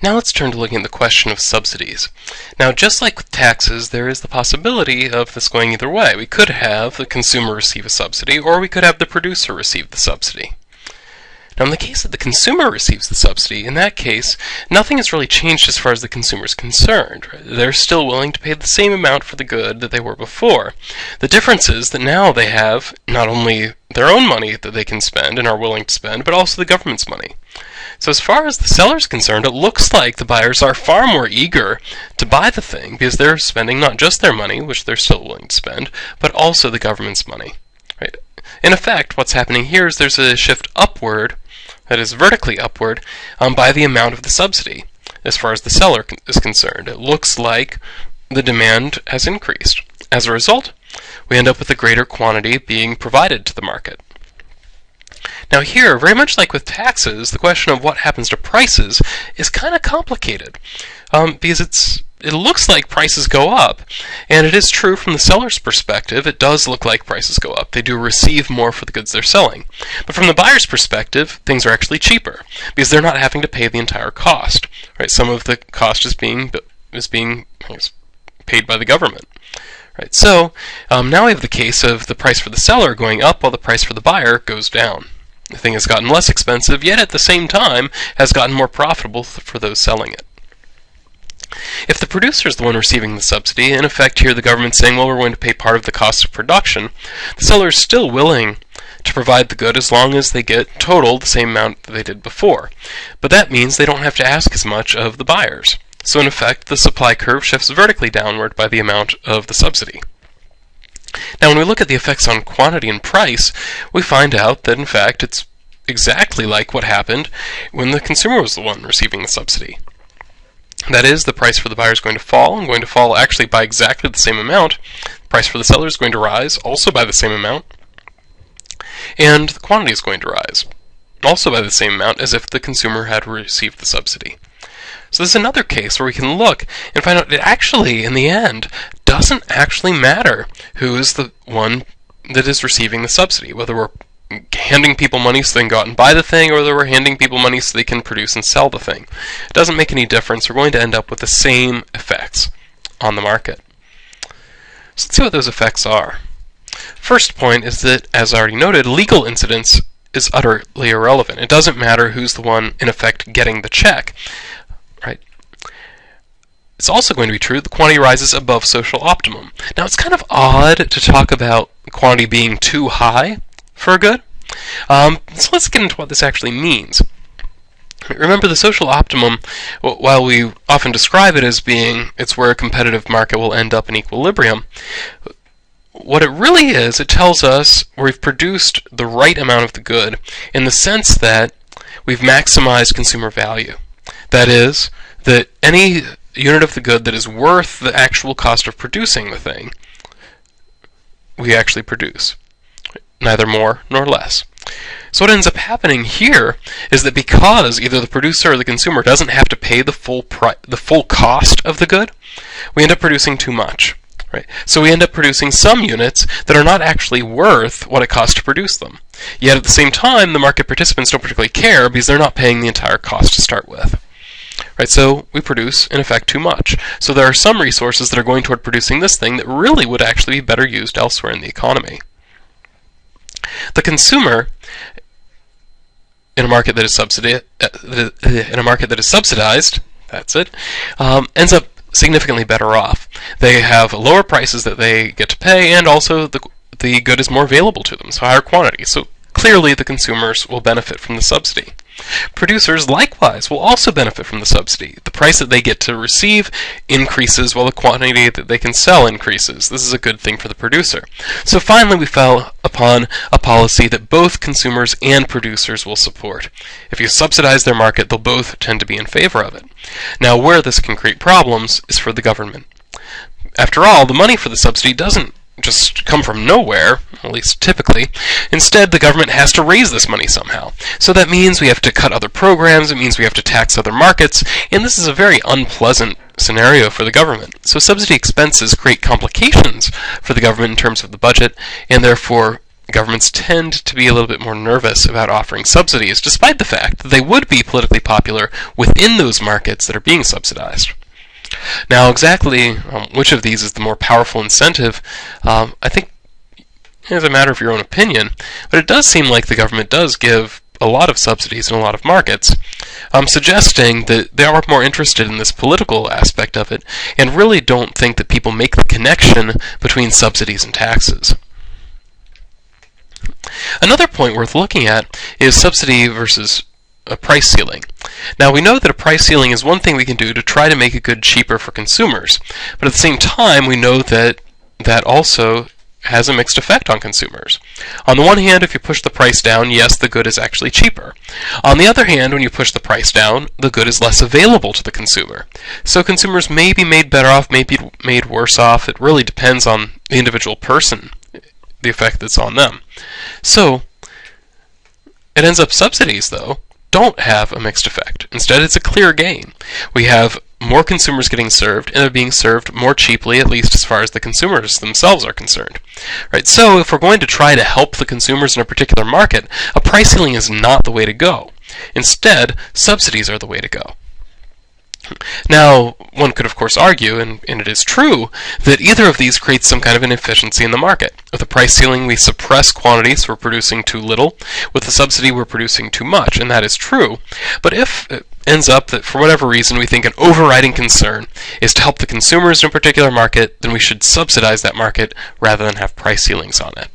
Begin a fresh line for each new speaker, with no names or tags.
Now let's turn to looking at the question of subsidies. Now, just like with taxes, there is the possibility of this going either way. We could have the consumer receive a subsidy, or we could have the producer receive the subsidy. Now, in the case that the consumer receives the subsidy, in that case, nothing has really changed as far as the consumer is concerned. They're still willing to pay the same amount for the good that they were before. The difference is that now they have not only their own money that they can spend and are willing to spend, but also the government's money. So as far as the seller is concerned, it looks like the buyers are far more eager to buy the thing because they're spending not just their money, which they're still willing to spend, but also the government's money. Right? In effect, what's happening here is there's a shift upward, that is vertically upward, by the amount of the subsidy. As far as the seller is concerned, it looks like the demand has increased. As a result, we end up with a greater quantity being provided to the market. Now here, very much like with taxes, the question of what happens to prices is kind of complicated, because it looks like prices go up, and it is true from the seller's perspective, it does look like prices go up. They do receive more for the goods they're selling. But from the buyer's perspective, things are actually cheaper, because they're not having to pay the entire cost. Right? Some of the cost is being paid by the government. Right? So now we have the case of the price for the seller going up while the price for the buyer goes down. The thing has gotten less expensive, yet at the same time has gotten more profitable for those selling it. If the producer is the one receiving the subsidy, in effect here the government's saying, well, we're going to pay part of the cost of production, the seller is still willing to provide the good as long as they get total the same amount that they did before. But that means they don't have to ask as much of the buyers. So in effect, the supply curve shifts vertically downward by the amount of the subsidy. Now when we look at the effects on quantity and price, we find out that in fact it's exactly like what happened when the consumer was the one receiving the subsidy. That is, the price for the buyer is going to fall, and going to fall actually by exactly the same amount. The price for the seller is going to rise, also by the same amount. And the quantity is going to rise, also by the same amount as if the consumer had received the subsidy. So this is another case where we can look and find out it actually, in the end, doesn't actually matter who is the one that is receiving the subsidy, whether we're handing people money so they can go out and buy the thing, or whether we're handing people money so they can produce and sell the thing. It doesn't make any difference. We're going to end up with the same effects on the market. So let's see what those effects are. First point is that, as I already noted, legal incidence is utterly irrelevant. It doesn't matter who's the one, in effect, getting the check. Right? It's also going to be true the quantity rises above social optimum. Now, it's kind of odd to talk about quantity being too high for a good. So let's get into what this actually means. Remember, the social optimum, while we often describe it as being it's where a competitive market will end up in equilibrium, what it really is, it tells us we've produced the right amount of the good in the sense that we've maximized consumer value. That is, that any unit of the good that is worth the actual cost of producing the thing, we actually produce. Neither more nor less. So what ends up happening here is that because either the producer or the consumer doesn't have to pay the full cost of the good, we end up producing too much. Right? So we end up producing some units that are not actually worth what it costs to produce them. Yet at the same time, the market participants don't particularly care because they're not paying the entire cost to start with. Right? So we produce, in effect, too much. So there are some resources that are going toward producing this thing that really would actually be better used elsewhere in the economy. The consumer, in a market that is subsidized, that's it, ends up significantly better off. They have lower prices that they get to pay, and also the good is more available to them, so higher quantity. So clearly the consumers will benefit from the subsidy. Producers, likewise, will also benefit from the subsidy. The price that they get to receive increases while the quantity that they can sell increases. This is a good thing for the producer. So finally we fell upon a policy that both consumers and producers will support. If you subsidize their market, they'll both tend to be in favor of it. Now, where this can create problems is for the government. After all, the money for the subsidy doesn't just come from nowhere, at least typically. Instead, the government has to raise this money somehow. So that means we have to cut other programs, it means we have to tax other markets, and this is a very unpleasant scenario for the government. So subsidy expenses create complications for the government in terms of the budget, and therefore governments tend to be a little bit more nervous about offering subsidies, despite the fact that they would be politically popular within those markets that are being subsidized. Now, exactly which of these is the more powerful incentive, I think is a matter of your own opinion, but it does seem like the government does give a lot of subsidies in a lot of markets, suggesting that they are more interested in this political aspect of it and really don't think that people make the connection between subsidies and taxes. Another point worth looking at is subsidy versus a price ceiling. Now, we know that a price ceiling is one thing we can do to try to make a good cheaper for consumers, but at the same time we know that that also has a mixed effect on consumers. On the one hand, if you push the price down, yes, the good is actually cheaper. On the other hand, when you push the price down, the good is less available to the consumer. So consumers may be made better off, may be made worse off. It really depends on the individual person, the effect that's on them. So it ends up subsidies, though, don't have a mixed effect. Instead, it's a clear gain. We have more consumers getting served, and they're being served more cheaply, at least as far as the consumers themselves are concerned. Right? So if we're going to try to help the consumers in a particular market, a price ceiling is not the way to go. Instead, subsidies are the way to go. Now, one could of course argue, and it is true, that either of these creates some kind of inefficiency in the market. With a price ceiling, we suppress quantities, so we're producing too little. With a subsidy, we're producing too much, and that is true. But if it ends up that for whatever reason we think an overriding concern is to help the consumers in a particular market, then we should subsidize that market rather than have price ceilings on it.